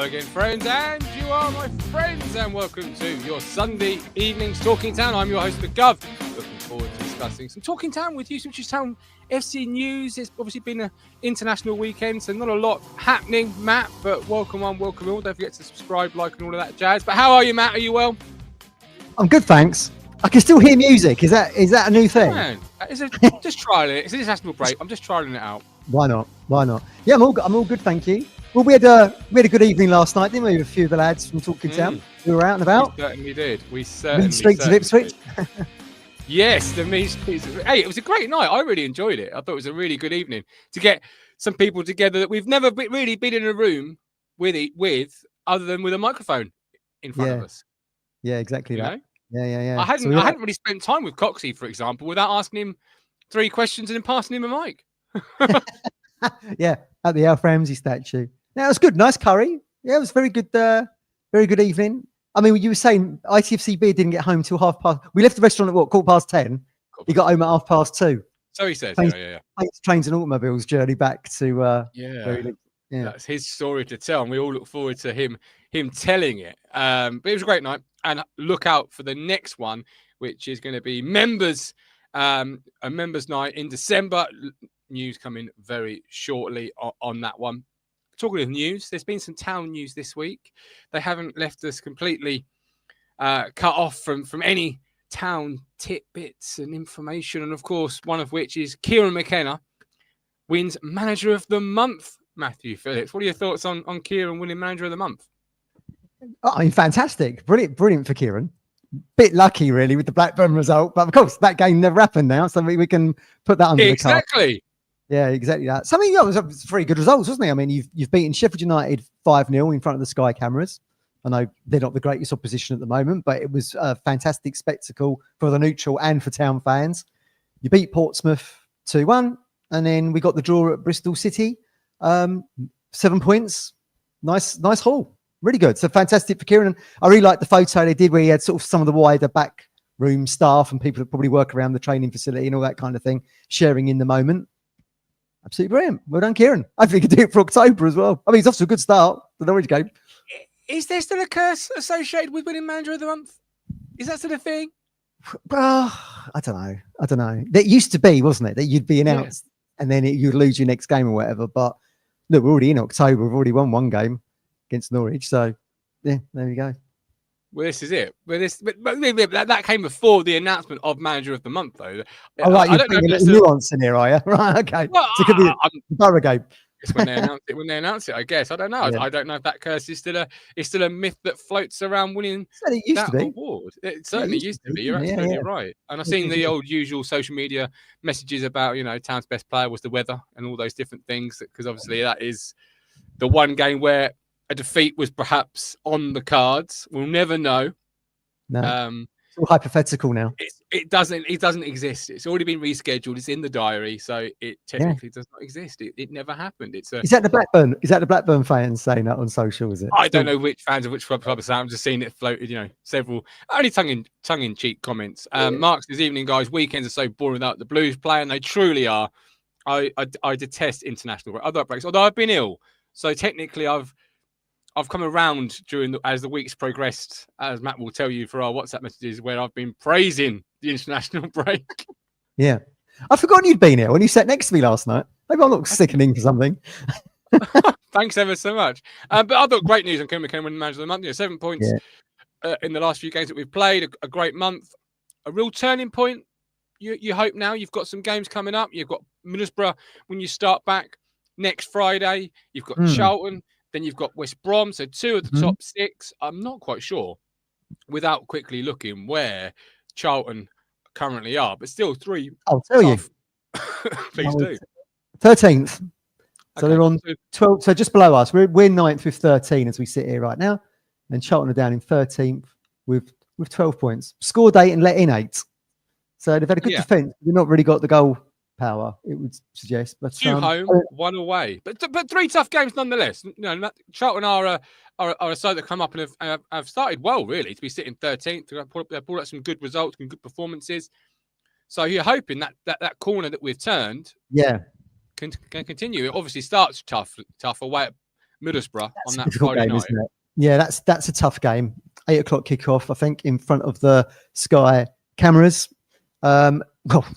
again, friends, and you are my friends, and welcome to your Sunday evening's Talking Town. I'm your host, the Gov. Looking forward to discussing some Talking Town with you, Ipswich Town FC news. It's obviously been an international weekend, so not a lot happening, Matt, but welcome on, welcome all. Don't forget to subscribe, like, and all of that jazz. But how are you, Matt? Are you well? I'm good, thanks. I can still hear music. Is that a new thing? Man, just trialing it. It's an international break. I'm just trialing it out. Why not? Yeah, I'm all good, thank you. Well, we had a good evening last night, didn't we? With a few of the lads from Talking Town. We were out and about. We certainly did. We certainly Mean streets of Ipswich. Yes, the mean streets. Hey, it was a great night. I really enjoyed it. I thought it was a really good evening to get some people together that we've never really been in a room with other than with a microphone in front of us. Yeah, exactly you that. Know? Yeah. I hadn't really spent time with Coxie, for example, without asking him 3 questions and then passing him a mic. Yeah, at the Alf Ramsey statue. Yeah, it was good. Nice curry. Yeah, it was very good. Very good evening. I mean, you were saying ITFC beer didn't get home till 10:30. We left the restaurant at what, 10:15. He got home at 2:30. So he says. Yeah. Trains and automobiles journey back to. Yeah. That's his story to tell, and we all look forward to him telling it. But it was a great night, and look out for the next one, which is going to be a members' night in December. News coming very shortly on that one. Talking of news, there's been some town news this week. They haven't left us completely cut off from any town tidbits and information, and of course, one of which is Kieran McKenna wins Manager of the Month. Matthew Phillips, what are your thoughts on Kieran winning Manager of the Month? I mean, fantastic, brilliant for Kieran. Bit lucky, really, with the Blackburn result, but of course, that game never happened now, so we can put that under the car. Exactly. Yeah, exactly that. So, I mean, it was very good results, wasn't it? I mean, you've beaten Sheffield United 5-0 in front of the Sky cameras. I know they're not the greatest opposition at the moment, but it was a fantastic spectacle for the neutral and for town fans. You beat Portsmouth 2-1, and then we got the draw at Bristol City. 7 points. Nice haul. Really good. So fantastic for Kieran. I really liked the photo they did where he had sort of some of the wider back room staff and people that probably work around the training facility and all that kind of thing, sharing in the moment. Absolutely brilliant. Well done, Kieran. I think he could do it for October as well. I mean, he's off to a good start. The Norwich game. Is there still a curse associated with winning Manager of the Month? Is that still a thing? Well, I don't know. That used to be, wasn't it? That you'd be announced and then you'd lose your next game or whatever. But look, we're already in October. We've already won 1 game against Norwich. So, yeah, there you go. Well, this is it. But that came before the announcement of Manager of the Month, though. Oh, right, you're putting a little nuance in here, are you? Right, okay. Well, so it could be a Borough game. It's when they announce it, I guess. I don't know. Yeah. I don't know if that curse is still a myth that floats around winning that award. It certainly used to be. You're absolutely right. And I've seen the old usual social media messages about, town's best player was the weather and all those different things, because obviously that is the one game where a defeat was perhaps on the cards. We'll never know. No. It's all hypothetical now. It doesn't exist. It's already been rescheduled. It's in the diary, so it technically does not exist. It never happened. Is that the Blackburn fans saying that on social? Is it? I don't know which fans of which club are saying. I'm just seeing it floated. Several only tongue in cheek comments. Mark's this evening, guys. Weekends are so boring without the Blues play, and they truly are. I detest international other breaks. Although I've been ill, so technically I've come around as the weeks progressed, as Matt will tell you for our WhatsApp messages, where I've been praising the international break. Yeah. I've forgotten you'd been here when you sat next to me last night. Maybe I look sickening for something. Thanks ever so much. But I thought great news on Kieran McKenna winning Manager of the Month. 7 points in the last few games that we've played. A great month. A real turning point. You hope now. You've got some games coming up. You've got Middlesbrough when you start back next Friday. You've got Charlton. Then you've got West Brom, so 2 of the top 6. I'm not quite sure, without quickly looking, where Charlton currently are, but still 3. I'll tell you. Please do. 13th. So they're on 12. So just below us. We're 9th with 13 as we sit here right now. And Charlton are down in 13th with 12 points. Scored 8 and let in 8. So they've had a good defence. They've not really got the goal power, it would suggest. But 2 home, 1 away, but 3 tough games nonetheless. Charlton are a side that come up and have started well, really, to be sitting 13th. They've pulled out some good results and good performances. So you're hoping that corner that we've turned, can continue. It obviously starts tough away Middlesbrough on that difficult Friday game, night. isn't it? Yeah, that's a tough game. 8:00 kickoff, I think, in front of the Sky cameras. Well,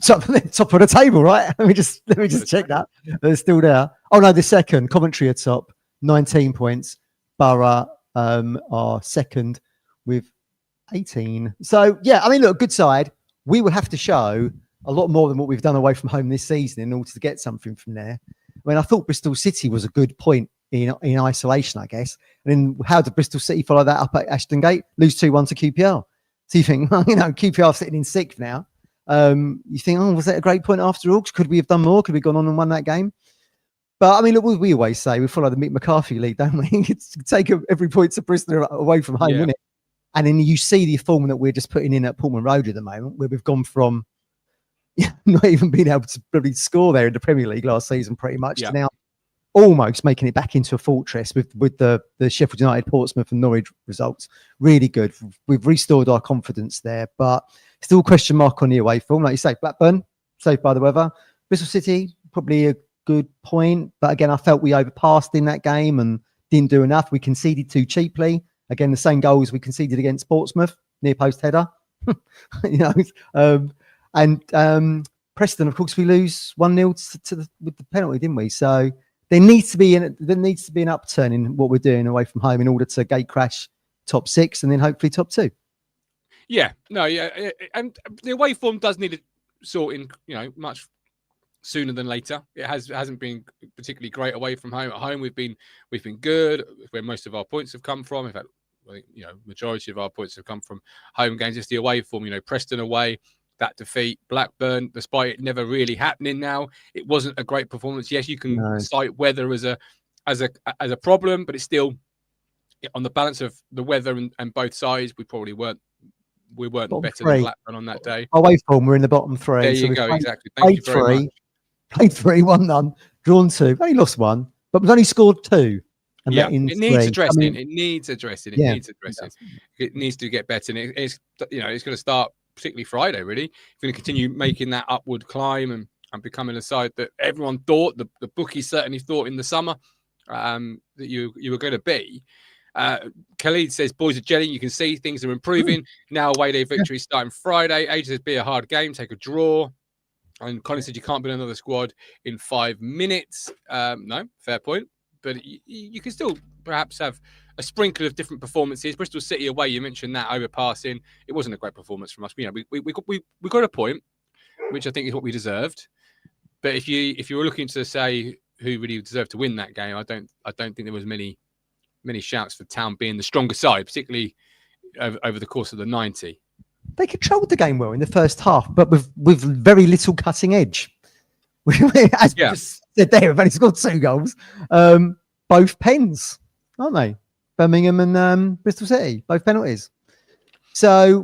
top of the table, right? Let me just check that. They're still there. Oh no, the second. Coventry are top, 19 points. Borough are second with 18. So yeah, I mean, look, good side. We will have to show a lot more than what we've done away from home this season in order to get something from there. I mean, I thought Bristol City was a good point in isolation, I guess. And then how did Bristol City follow that up at Ashton Gate? Lose 2-1 to QPR. So you think, well, QPR sitting in sixth now. You think, oh, was that a great point after all? Could we have done more? Could we have gone on and won that game? But I mean, look, we always say we follow the Mick McCarthy lead, don't we? It's take every point to Bristol away from home, isn't it? And then you see the form that we're just putting in at Portman Road at the moment, where we've gone from not even being able to really score there in the Premier League last season, pretty much, to now almost making it back into a fortress with the Sheffield United, Portsmouth and Norwich results. Really good. We've restored our confidence there, but still question mark on the away form. Like you say, Blackburn, saved by the weather. Bristol City, probably a good point. But again, I felt we overpassed in that game and didn't do enough. We conceded too cheaply. Again, the same goals we conceded against Portsmouth, near post header. And Preston, of course, we lose 1-0 with the penalty, didn't we? So there needs to be an upturn in what we're doing away from home in order to gate crash top 6 and then hopefully top 2. Yeah, no, yeah, and the away form does need a sorting, much sooner than later. It hasn't been particularly great away from home. At home, we've been good, where most of our points have come from. In fact, majority of our points have come from home games. It's the away form. Preston away, that defeat. Blackburn, despite it never really happening now, it wasn't a great performance. Yes, you can cite weather as a problem, but it's still on the balance of the weather and both sides. We weren't bottom better than Blackburn on that day. Away form, we're in the bottom 3. There you go, exactly. Thank you very much. Played 3, won none, drawn 2, only lost 1, but we've only scored 2. And it needs addressing. It needs addressing. It needs to get better. And it's going to start particularly Friday. Really, it's going to continue making that upward climb and becoming a side that everyone thought, the bookies certainly thought in the summer that you were going to be. Khalid says, boys are gelling. You can see things are improving. Now away day victory starting Friday. Age says, be a hard game, take a draw. And Colin said, you can't build another squad in 5 minutes. No, fair point. But you can still perhaps have a sprinkle of different performances. Bristol City away, you mentioned that overpassing. It wasn't a great performance from us. We got a point, which I think is what we deserved. But if you were looking to say who really deserved to win that game, I don't think there was many shouts for Town being the stronger side, particularly over the course of the 90. They controlled the game well in the first half, but with very little cutting edge. As we just said there, we've only scored 2 goals. Both pens, aren't they? Birmingham and Bristol City, both penalties. So,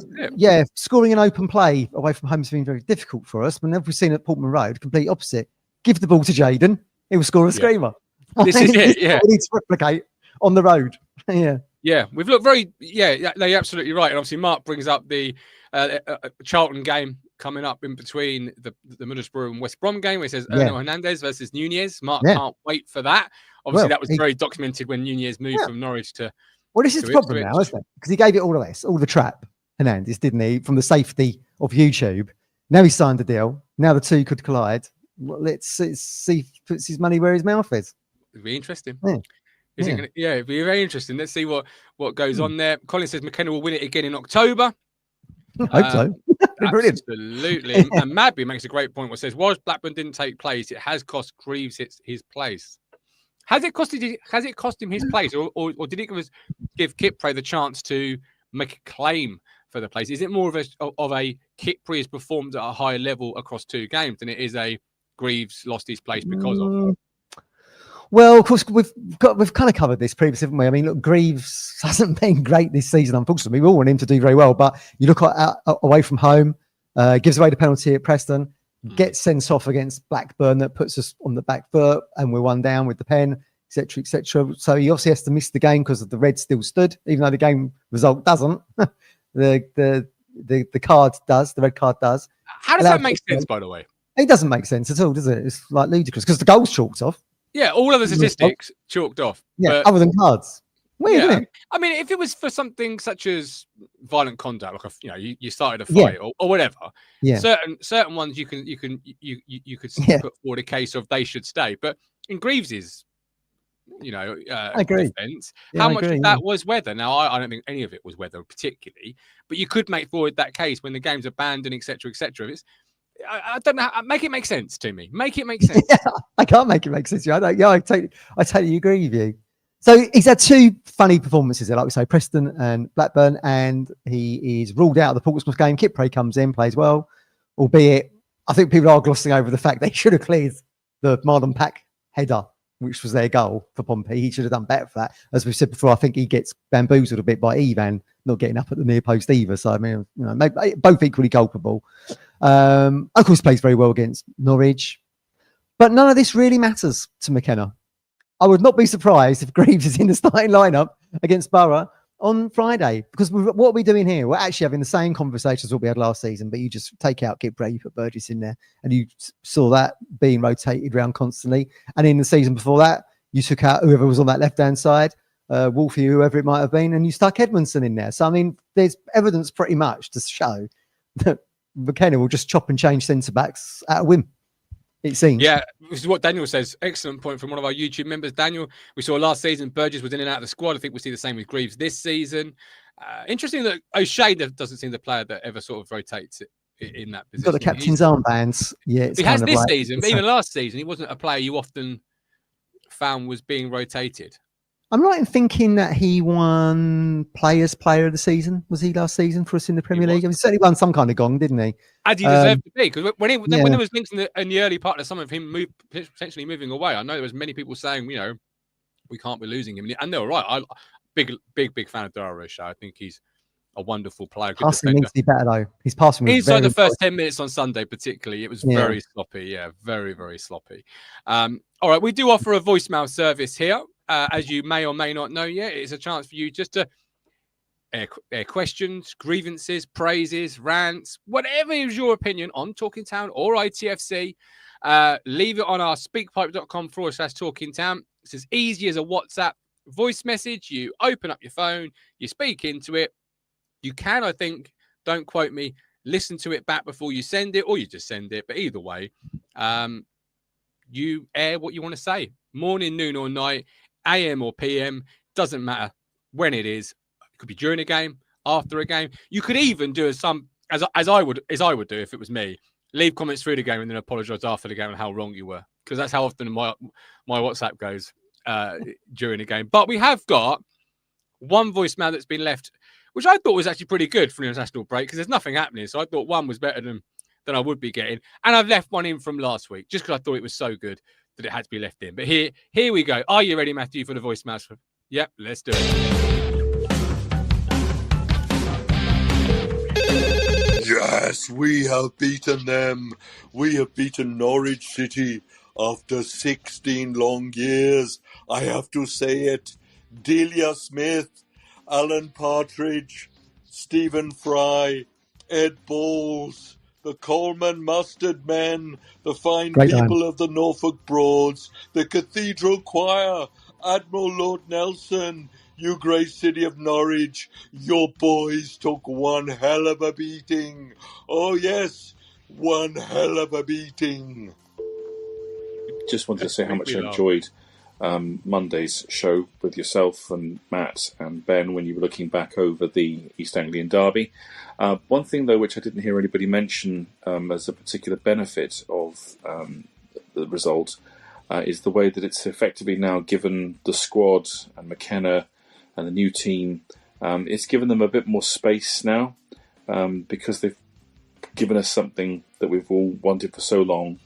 scoring an open play away from home has been very difficult for us. Whenever we've seen at Portman Road, complete opposite. Give the ball to Jayden, he will score a screamer. This is it, yeah. We need to replicate on the road. Yeah, we've looked very, they're absolutely right. And obviously Mark brings up the Charlton game coming up in between the Middlesbrough and West Brom game, where it says Erno Hernandez versus Nunez. Mark can't wait for that. Obviously, that was very documented when Nunez moved from Norwich to. Well, this is the problem now, isn't it? Because he gave it all the trap, Hernandez, didn't he? From the safety of YouTube. Now he signed the deal. Now the two could collide. Well, let's see if he puts his money where his mouth is. It'd be interesting. It'd be very interesting. Let's see what goes on there. Colin says McKenna will win it again in October. I hope so. Brilliant. Absolutely. And Madby makes a great point. What says, whilst Blackburn didn't take place, it has cost Greaves his place. Has it cost him his place, or did it give Kipre the chance to make a claim for the place? Is it more of a Kipre has performed at a higher level across 2 games than it is a Greaves lost his place because of? Well, of course, we've kind of covered this previously, haven't we? I mean, look, Greaves hasn't been great this season, unfortunately. We all want him to do very well, but you look away from home, gives away the penalty at Preston, gets sent off against Blackburn, that puts us on the back foot, and we're 1 down with the pen, etc., etc. So he obviously has to miss the game because the red still stood, even though the game result doesn't. the card does, the red card does. How does that make sense, by the way? It doesn't make sense at all, does it? It's like ludicrous because the goal's chalked off. Yeah, all other statistics chalked off. Yeah, but, other than cards. Weird, isn't it? I mean, if it was for something such as violent conduct, like you started a fight or whatever, certain ones you could put forward a case of they should stay. But in Greaves's, I agree. defence, Yeah, how I much agree, of that was weather? Now, I don't think any of it was weather particularly, but you could make forward that case when the game's abandoned, etc., etc. I don't know. Make it make sense to me. Make it make sense. I can't make it make sense. I totally agree with you. So he's had 2 funny performances there, like we say, Preston and Blackburn, and he is ruled out of the Portsmouth game. Kit Prey comes in, plays well, albeit I think people are glossing over the fact they should have cleared the Marlon Pack header, which was their goal for Pompey. He should have done better for that. As we've said before, I think he gets bamboozled a bit by Ivan not getting up at the near post either. So, I mean, maybe, both equally culpable. Of course, plays very well against Norwich. But none of this really matters to McKenna. I would not be surprised if Greaves is in the starting lineup against Borough on Friday, because what are we doing here? We're actually having the same conversations what we had last season, but you just take out Kit Bray, you put Burgess in there, and you saw that being rotated around constantly. And in the season before that, you took out whoever was on that left-hand side, Wolfie, whoever it might have been, and you stuck Edmondson in there. So, I mean, there's evidence pretty much to show that McKenna will just chop and change centre-backs at a whim. It seems. Yeah, this is what Daniel says. Excellent point from one of our YouTube members. Daniel, we saw last season Burgess was in and out of the squad. I think we'll see the same with Greaves this season. Interesting that O'Shea doesn't seem the player that ever sort of rotates in that position. He's got the captain's armbands. Yeah, it's he has this season, but even last season, he wasn't a player you often found was being rotated. I'm right in thinking that he won Players Player of the Season. Was he last season for us in the Premier League? He certainly won some kind of gong, didn't he? As he deserved to be, because when there was links in the early part of some of him potentially moving away, I know there was many people saying, we can't be losing him, and they were right. Big fan of Dara O'Shea. I think he's a wonderful player. Passing needs to be better though. His passing was inside the first 10 minutes on Sunday, particularly, it was very sloppy. Yeah, very, very sloppy. All right, we do offer a voicemail service here. As you may or may not know yet, it's a chance for you just to air questions, grievances, praises, rants, whatever is your opinion on Talking Town or ITFC. Leave it on our speakpipe.com/Talking Town. It's as easy as a WhatsApp voice message. You open up your phone, you speak into it. You can, I think, don't quote me, listen to it back before you send it, or you just send it. But either way, you air what you want to say. Morning, noon, or night. AM or PM, doesn't matter when it is. It could be during a game, after a game. You could even do as I would do if it was me. Leave comments through the game and then apologise after the game on how wrong you were, because that's how often my WhatsApp goes during a game. But we have got one voicemail that's been left, which I thought was actually pretty good for the international break, because there's nothing happening. So I thought one was better than I would be getting, and I've left one in from last week just because I thought it was so good that it had to be left in. But here we go. Are you ready, Matthew, for the voicemails? Yep, let's do it. Yes, we have beaten them. We have beaten Norwich City after 16 long years. I have to say it. Delia Smith, Alan Partridge, Stephen Fry, Ed Bowles, the Coleman Mustard Men, the fine people of the Norfolk Broads, the Cathedral Choir, Admiral Lord Nelson, you great city of Norwich, your boys took one hell of a beating. Oh yes, one hell of a beating. Just wanted to say how much I enjoyed Monday's show with yourself and Matt and Ben when you were looking back over the East Anglian derby. One thing, though, which I didn't hear anybody mention as a particular benefit of the result is the way that it's effectively now given the squad and McKenna and the new team, it's given them a bit more space now because they've given us something that we've all wanted for so long.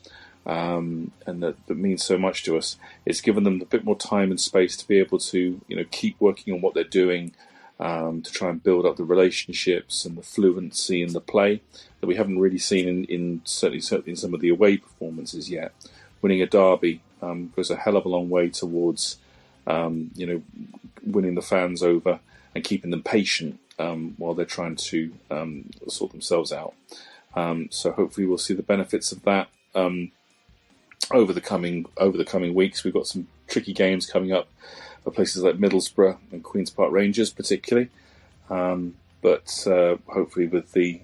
And that means so much to us. It's given them a bit more time and space to be able to, keep working on what they're doing, to try and build up the relationships and the fluency in the play that we haven't really seen in certainly in some of the away performances yet. Winning a derby goes a hell of a long way towards, winning the fans over and keeping them patient while they're trying to sort themselves out. So hopefully we'll see the benefits of that. over the coming weeks. We've got some tricky games coming up for places like Middlesbrough and Queen's Park Rangers, particularly. But hopefully, with the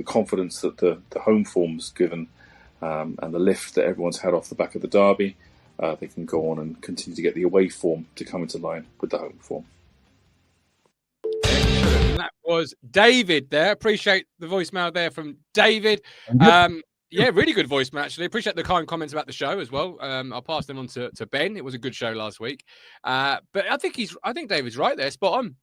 confidence that the home form's given and the lift that everyone's had off the back of the derby, they can go on and continue to get the away form to come into line with the home form. Excellent. That was David there. Appreciate the voicemail there from David. Yeah, really good voicemail, actually. Appreciate the kind comments about the show as well. I'll pass them on to Ben. It was a good show last week. But I think David's right there. Spot on.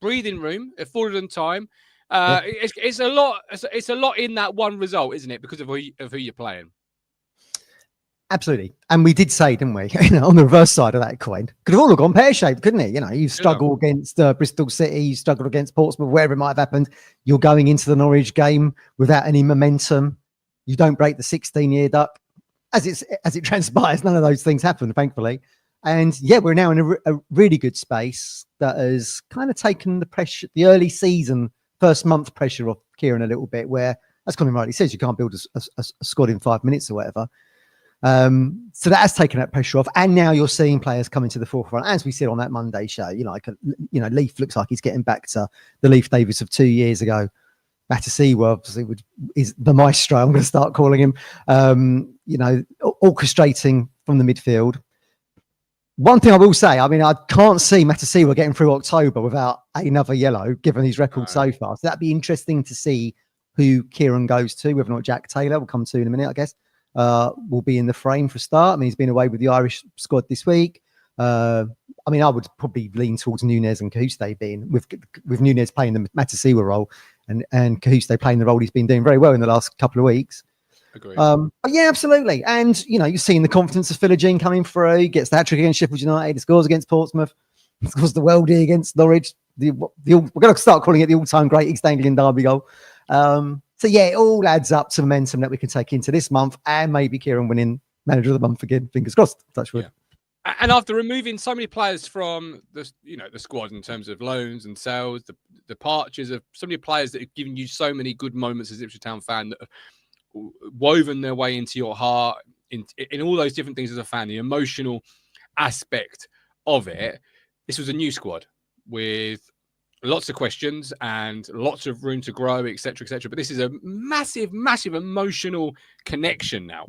Breathing room, afforded on time. It's a lot. It's a lot in that one result, isn't it? Because of who you're playing. Absolutely. And we did say, didn't we, on the reverse side of that coin, could have all gone pear-shaped, couldn't it? You struggle against Bristol City, you struggled against Portsmouth, wherever it might have happened. You're going into the Norwich game without any momentum. You don't break the 16-year duck. As it transpires, none of those things happen, thankfully. And yeah, we're now in a really good space that has kind of taken the pressure, the early season, first month pressure off Kieran a little bit, where, as Colin rightly says, you can't build a squad in 5 minutes or whatever. So that has taken that pressure off, and now you're seeing players coming to the forefront. As we said on that Monday show, Leaf looks like he's getting back to the Leaf Davis of 2 years ago. Matasiwa obviously is the maestro. I'm going to start calling him. Orchestrating from the midfield. One thing I will say, I can't see Matasiwa getting through October without another yellow, given his record so far. So that'd be interesting to see who Kieran goes to, whether or not Jack Taylor, we'll come to in a minute, I guess. Will be in the frame for a start. He's been away with the Irish squad this week. I would probably lean towards Nunes and Cahuste being with Nunes playing the Matasiwa role and Cahuste playing the role he's been doing very well in the last couple of weeks. Agreed. But yeah, absolutely. And you're seeing the confidence of Philogene coming through. He gets the hat trick against Sheffield United. He scores against Portsmouth. He scores the worldie against Norwich. We're going to start calling it the all-time great East Anglian derby goal. So yeah, it all adds up to momentum that we can take into this month, and maybe Kieran winning Manager of the Month again. Fingers crossed. Touch wood. Yeah. And after removing so many players from the squad in terms of loans and sales, the departures of so many players that have given you so many good moments as an Ipswich Town fan, that have woven their way into your heart in all those different things as a fan, the emotional aspect of it. This was a new squad with lots of questions and lots of room to grow, etc., etc. But this is a massive, massive emotional connection now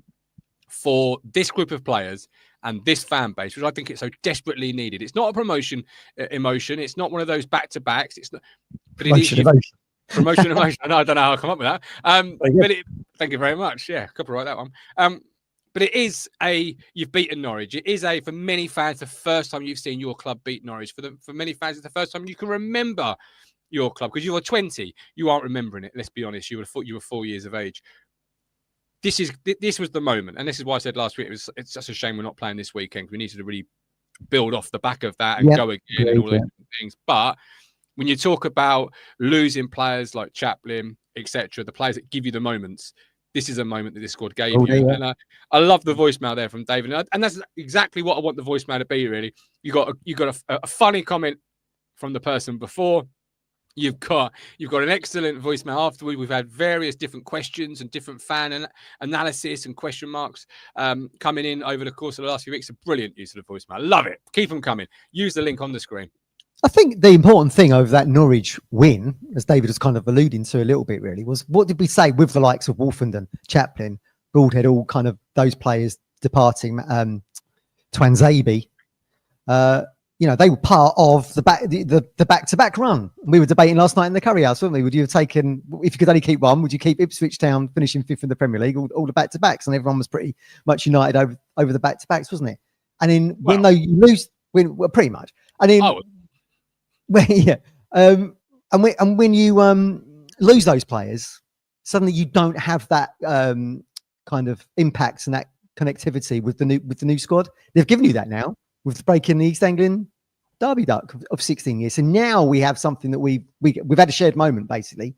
for this group of players and this fan base, which I think it's so desperately needed. It's not a promotion emotion. It's not one of those back-to-backs. It's not, but it is promotion emotion. I don't know how I come up with that. Thank you very much. Yeah, copyright that one. But it is you've beaten Norwich. It is for many fans, the first time you've seen your club beat Norwich. For many fans, it's the first time you can remember your club, because you were 20. You aren't remembering it. Let's be honest. You were 4 years of age. This was the moment, and this is why I said last week it's just a shame we're not playing this weekend. We needed to really build off the back of that and go again and all those things. But when you talk about losing players like Chaplin, etc., the players that give you the moments, this is a moment that this squad gave you. Yeah. And I love the voicemail there from David. And that's exactly what I want the voicemail to be, really. You got a funny comment from the person before. You've got an excellent voicemail afterward. We've had various different questions and different fan analysis and question marks coming in over the course of the last few weeks. A brilliant use of the voicemail. Love it. Keep them coming. Use the link on the screen. I think the important thing over that Norwich win, as David was kind of alluding to a little bit, really, was what did we say with the likes of Wolfenden, Chaplin, Broadhead, all kind of those players departing, Twanzebe. They were part of the back-to-back run. We were debating last night in the Curry House, weren't we? Would you have taken, if you could only keep one, would you keep Ipswich Town finishing 5th in the Premier League, all the back-to-backs? And everyone was pretty much united over the back-to-backs, wasn't it? And then you lose, pretty much. And then, and when you lose those players, suddenly you don't have that kind of impact and that connectivity with the new squad. They've given you that now with breaking the East Anglian derby duck of 16 years. So now we have something that we've had a shared moment, basically.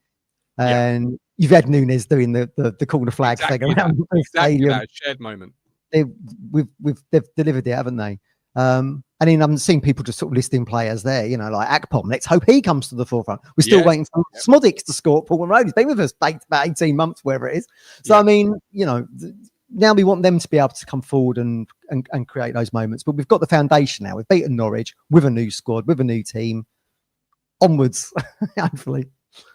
And you've had Nunes doing the corner flag thing around the stadium. That shared moment. They've delivered it, haven't they? And then I'm seeing people just sort of listing players there, like Akpom. Let's hope he comes to the forefront. We're still waiting for Smodics to score at Portman Road. He's been with us about 18 months, wherever it is. So, now we want them to be able to come forward and create those moments. But we've got the foundation now. We've beaten Norwich with a new squad, with a new team. Onwards, hopefully.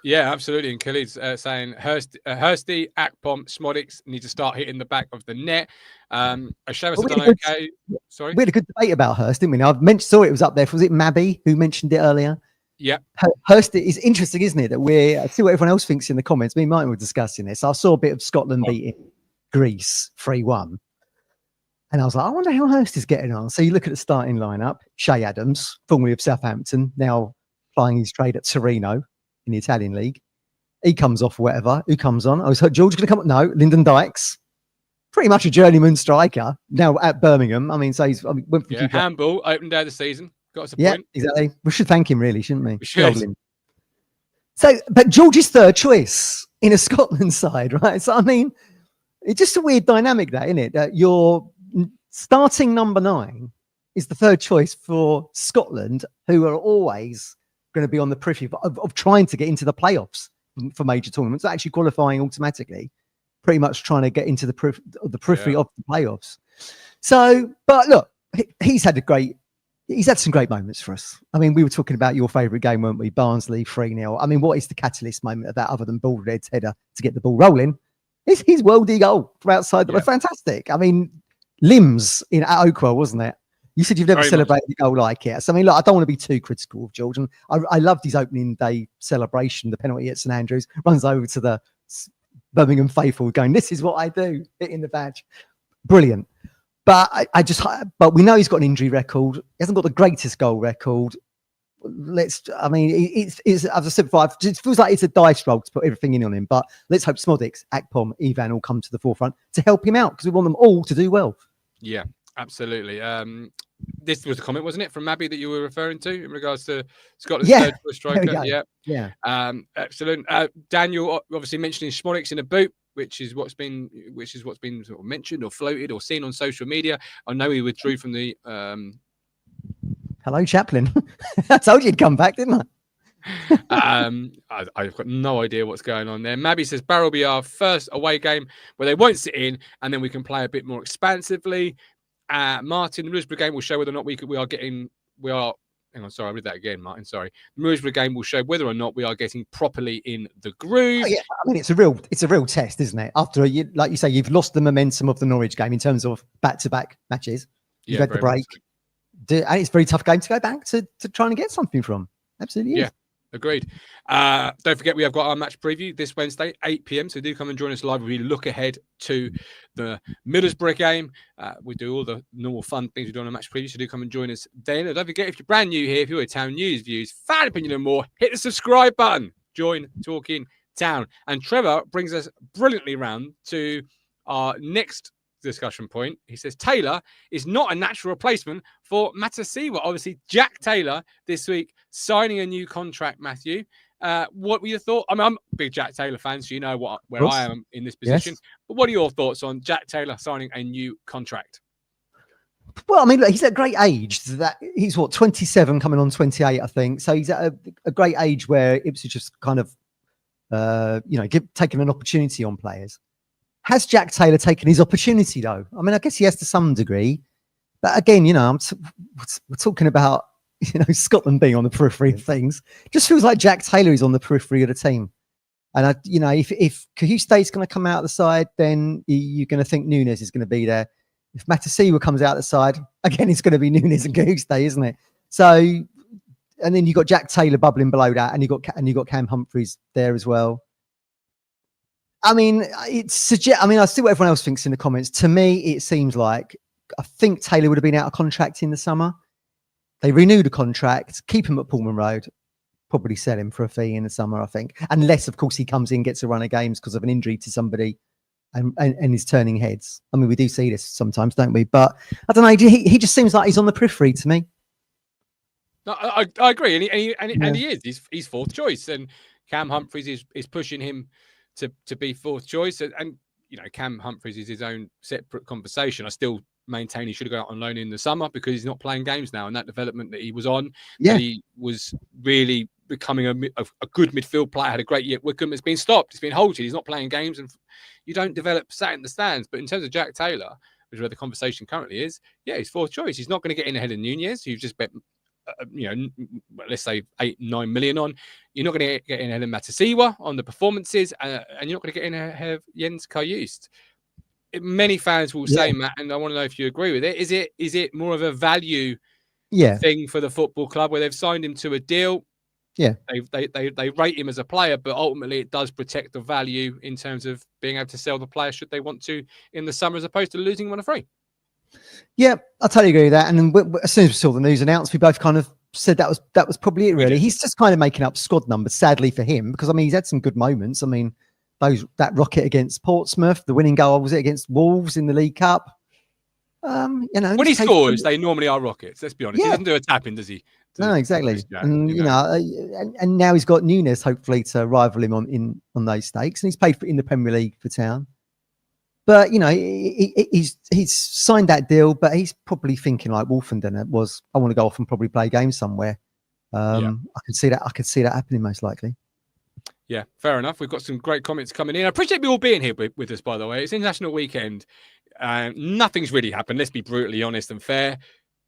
Yeah, absolutely. And Khalid's saying Hursty, Akpom, Smodics need to start hitting the back of the net. O'Shavis have done okay. Sorry, we had a good debate about Hurst, didn't we? Now, I saw it was up there. Was it Mabby who mentioned it earlier? Yeah. Hurst is interesting, isn't it? That I see what everyone else thinks in the comments. Me and Martin were discussing this. I saw a bit of Scotland beating Greece 3-1. And I was like, I wonder how Hurst is getting on. So you look at the starting lineup: Shay Adams, formerly of Southampton, now plying his trade at Torino in the Italian league. He comes off whatever. Who comes on? I was hoping George going to come up. No, Lyndon Dykes, pretty much a journeyman striker now at Birmingham. I mean, so he's went from handball open day of the season. Got us a point. Exactly. We should thank him, really, shouldn't we? We should. So, but George's third choice in a Scotland side, right? So, I mean, it's just a weird dynamic, that, isn't it? That your starting number 9 is the third choice for Scotland, who are always going to be on the periphery of trying to get into the playoffs for major tournaments, actually qualifying automatically, pretty much trying to get into the periphery of the playoffs. So, but look, he's had some great moments for us. I mean, we were talking about your favourite game, weren't we? Barnsley 3-0. I mean, what is the catalyst moment of that other than Baldhead's header to get the ball rolling? It's his worldy goal from outside that was fantastic. I mean, limbs at Oakwell, wasn't it? You said you've never celebrated a goal like it. So, I mean, look, I don't want to be too critical of George. And I loved his opening day celebration, the penalty at St Andrews, runs over to the Birmingham faithful going, this is what I do, hitting the badge. Brilliant. But but we know he's got an injury record. He hasn't got the greatest goal record. It's as I said before, it feels like it's a dice roll to put everything in on him. But let's hope Smodics, Akpom, Ivan all come to the forefront to help him out, because we want them all to do well. Yeah. Absolutely. This was a comment, wasn't it, from Mabby that you were referring to in regards to Scotland's third striker? Yeah. Excellent. Daniel obviously mentioning Smodics in a boot, which is what's been sort of mentioned or floated or seen on social media. I know he withdrew from the. Hello, Chaplin. I told you he'd come back, didn't I? I've got no idea what's going on there. Mabby says Barrow will be our first away game where they won't sit in, and then we can play a bit more expansively. Martin, the Middlesbrough game will show whether or not hang on, sorry, I read that again, Martin. Sorry. The Middlesbrough game will show whether or not we are getting properly in the groove. Oh, yeah, I mean, it's a real test, isn't it? After like you say, you've lost the momentum of the Norwich game in terms of back-to-back matches. You've had the break, and it's a very tough game to go back to trying to get something from. Absolutely. Yeah. Agreed. Don't forget, we have got our match preview this Wednesday, 8 p.m. So do come and join us live. We look ahead to the Middlesbrough game. We do all the normal fun things we do on a match preview. So do come and join us then. And don't forget, if you're brand new here, if you're a Town News, Views, fan opinion and more, hit the subscribe button. Join Talking Town. And Trevor brings us brilliantly round to our next discussion point. He says Taylor is not a natural replacement for Matasiwa. Obviously, Jack Taylor this week signing a new contract. Matthew, what were your thoughts? I mean, I'm a big Jack Taylor fan, so you know where I am in this position. Yes. But what are your thoughts on Jack Taylor signing a new contract? Well, I mean, look, he's at a great age. That he's 27, coming on 28, I think. So he's at a great age where Ipswich just kind of, taking an opportunity on players. Has Jack Taylor taken his opportunity, though? I mean, I guess he has to some degree. But again, we're talking about, Scotland being on the periphery of things. Just feels like Jack Taylor is on the periphery of the team. And, if Cahuste's going to come out the side, then you're going to think Nunes is going to be there. If Matasiwa comes out the side, again, it's going to be Nunes and Cahuste, isn't it? So, and then you've got Jack Taylor bubbling below that, and you've got Cam Humphreys there as well. I mean, I see what everyone else thinks in the comments. To me, it seems like I think Taylor would have been out of contract in the summer. They renewed a contract, keep him at Pullman Road, probably sell him for a fee in the summer, I think. Unless, of course, he comes in, gets a run of games because of an injury to somebody and is turning heads. I mean, we do see this sometimes, don't we? But I don't know. He just seems like he's on the periphery to me. No, I agree. And he is. He's fourth choice. And Cam Humphreys is pushing him to be fourth choice, and Cam Humphreys is his own separate conversation. I still maintain he should have gone out on loan in the summer because he's not playing games now, and that development that he was on, that he was really becoming a good midfield player, had a great year at Wycombe. It's been stopped. It's been halted. He's not playing games, and you don't develop sat in the stands. But in terms of Jack Taylor, which is where the conversation currently is, yeah, he's fourth choice. He's not going to get in ahead of Nunez, who's just bet, let's say 8-9 million on. You're not going to get in ahead of Matasiwa on the performances, and you're not going to get in ahead of Jens Kajust. Many fans will say, Matt, and I want to know if you agree with it. Is it more of a value thing for the football club where they've signed him to a deal? Yeah, they rate him as a player, but ultimately it does protect the value in terms of being able to sell the player should they want to in the summer, as opposed to losing him on a free. Yeah, I totally agree with that. And then as soon as we saw the news announced, we both kind of said that was probably it. Really, he's just kind of making up squad numbers, sadly for him, because I mean he's had some good moments. I mean that rocket against Portsmouth, the winning goal was it against Wolves in the League Cup. When he scores, they normally are rockets. Let's be honest. He doesn't do a tapping, does he? No, exactly. And and now he's got Nunez hopefully to rival him on those stakes, and he's played in the Premier League for Town. But he's signed that deal, but he's probably thinking like Wolfenden was, I want to go off and probably play games somewhere. I can see that happening most likely. Yeah, fair enough. We've got some great comments coming in. I appreciate you all being here with us, by the way. It's International Weekend. Nothing's really happened. Let's be brutally honest and fair.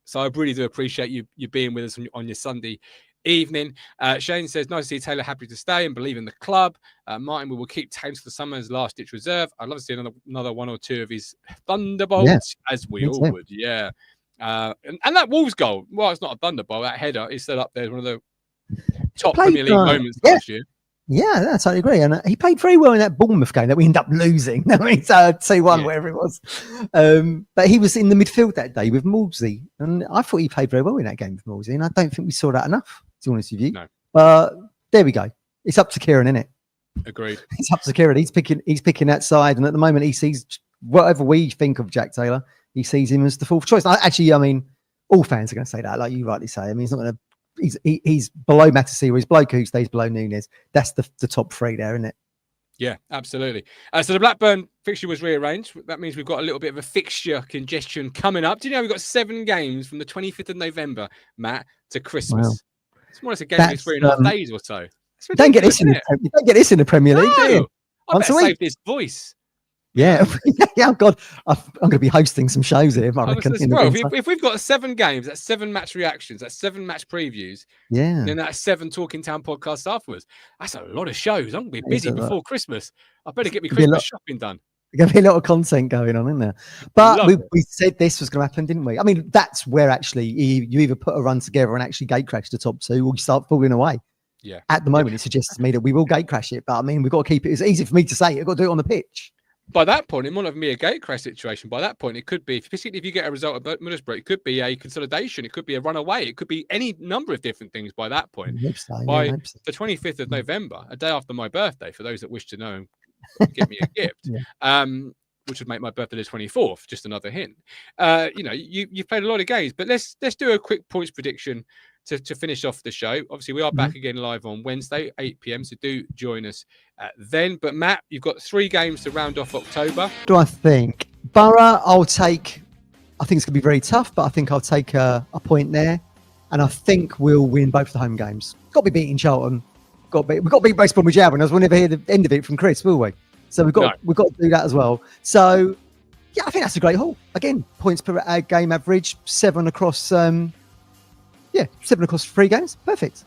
So I really do appreciate you being with us on your Sunday evening. Shane says, nice to see Taylor happy to stay and believe in the club. Martin, we will keep Taylor to the summer as last ditch reserve. I'd love to see another one or two of his thunderbolts, as we all would. Yeah. And that Wolves goal, well, it's not a thunderbolt. That header is still up there. One of the top Premier League moments last year. Yeah, I totally agree. And he played very well in that Bournemouth game that we ended up losing. I mean, 2-1, whatever it was. But he was in the midfield that day with Moulsey. And I thought he played very well in that game with Moulsey. And I don't think we saw that enough, to be honest with you. No. But there we go. It's up to Kieran, isn't it? Agreed. It's up to Kieran. He's picking that side. And at the moment, he sees whatever we think of Jack Taylor, he sees him as the fourth choice. I mean, all fans are going to say that, like you rightly say. I mean, he's not going to. He's below Matasiwa, he's below Kajust, he's below Nunez. That's the top three there, isn't it? Yeah, absolutely. So the Blackburn fixture was rearranged. That means we've got a little bit of a fixture congestion coming up. Do you know we've got 7 games from the 25th of November, Matt, to Christmas? Wow. It's more like a game every 3.5 days or so. You don't get this in the Premier League, do you? I better save this voice. Yeah, yeah. God, I'm going to be hosting some shows here. I reckon. If we've got 7 games, that's 7 match reactions, that's 7 match previews. Yeah, and then that's 7 Talking Town podcasts afterwards. That's a lot of shows. I'm going to be busy before Christmas. I better get my Christmas shopping done. There's going to be a lot of content going on in there. But we said this was going to happen, didn't we? I mean, that's where actually you either put a run together and actually gate crash the top 2, or you start falling away. Yeah. At the moment, it suggests to me that we will gate crash it. But I mean, we've got to keep it. It's easy for me to say. I've got to do it on the pitch. By that point, it might not be a gate crash situation. By that point, it could be, particularly if you get a result at Middlesbrough, it could be a consolidation. It could be a runaway. It could be any number of different things by that point. By the 25th of November, a day after my birthday, for those that wish to know and give me a gift, which would make my birthday the 24th, just another hint. You've played a lot of games, but let's do a quick points prediction to finish off the show. Obviously, we are back again live on Wednesday, 8 p.m. So do join us then. But Matt, you've got 3 games to round off October. Do I think Borough? I think it's going to be very tough, but I think I'll take a point there, and I think we'll win both the home games. Got to be beating Charlton. We've got to beat West Bromwich Albion. We'll never hear the end of it from Chris, will we? So we've got to do that as well. So yeah, I think that's a great haul. Again, points per game average, 7 across. 7 across 3 games. Perfect.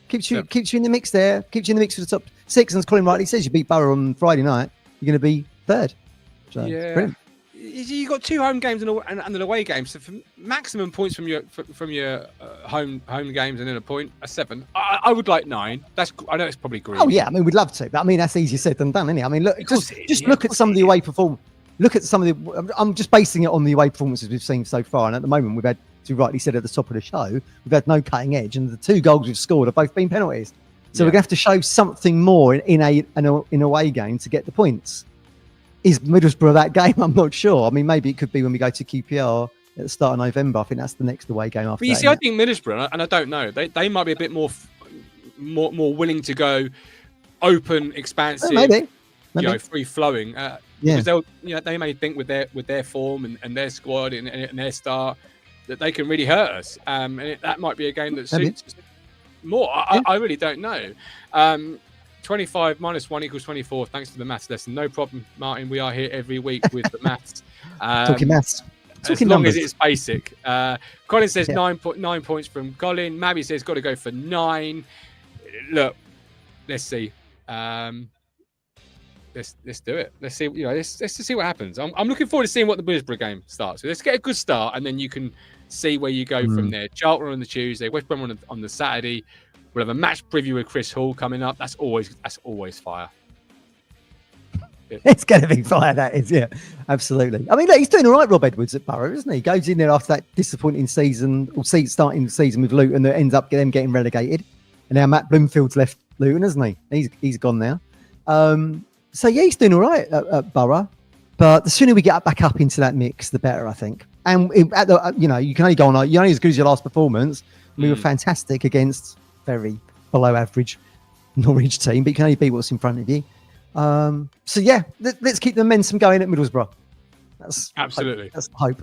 Keeps you in the mix there. Keeps you in the mix for the top 6. And as Colin rightly says, you beat Borough on Friday night, you're going to be 3rd. So, brilliant. You got 2 home games and an away game. So for maximum points from your home games and then a point, a 7. I would like 9. I know it's probably greedy. Oh yeah, I mean we'd love to, but I mean that's easier said than done, isn't it? I mean look, just look at some of the away performance. Look at some of the. I'm just basing it on the away performances we've seen so far, and at the moment we've had, as you rightly said at the top of the show, we've had no cutting edge, and the 2 goals we've scored have both been penalties. So we're going to have to show something more in an away game to get the points. Is Middlesbrough that game? I'm not sure. I mean, maybe it could be when we go to QPR at the start of November. I think that's the next away game after. But you see, I think Middlesbrough, and I don't know, they might be a bit more willing to go open, expansive, maybe. Free flowing. Because they may think with their form and their squad and their start that they can really hurt us. And that might be a game that suits us. more. I really don't know. 25 minus 1 equals 24. Thanks for the maths lesson. No problem, Martin. We are here every week with the maths. Talking maths. As long as it's basic. Colin says 9 points from Colin. Mabby says got to go for 9. Look, let's see. Let's do it. Let's see. Let's just see what happens. I'm looking forward to seeing what the Middlesbrough game starts with. Let's get a good start, and then you can see where you go from there. Charlton on the Tuesday, West Brom on the Saturday. We'll have a match preview with Chris Hall coming up. That's always fire. It's going to be fire, that is, yeah, absolutely. I mean, look, he's doing all right, Rob Edwards at Borough, isn't he? Goes in there after that disappointing season, or starting the season with Luton that ends up them getting relegated. And now Matt Bloomfield's left Luton, hasn't he? He's gone now. So yeah, he's doing all right at Borough. But the sooner we get back up into that mix, the better, I think. And you can only go on. You're only as good as your last performance. We were fantastic against very below average Norwich team, but you can only beat what's in front of you. So yeah, let's keep the momentum going at Middlesbrough. That's absolutely that's the hope.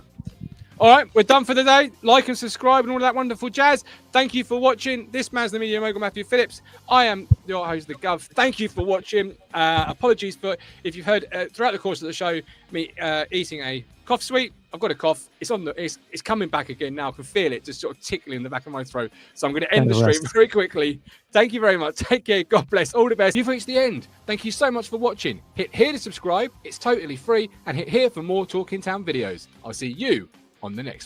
All right, we're done for the day. Like and subscribe and all that wonderful jazz. Thank you for watching. This man's the media mogul, Matthew Phillips. I am your host, the Gov. Thank you for watching. Apologies for if you've heard throughout the course of the show me eating a cough sweet. I've got a cough. It's coming back again now. I can feel it just sort of tickling in the back of my throat. So I'm going to end the stream very quickly. Thank you very much. Take care. God bless. All the best. You've reached the end. Thank you so much for watching. Hit here to subscribe. It's totally free. And hit here for more Talking Town videos. I'll see you on the next one.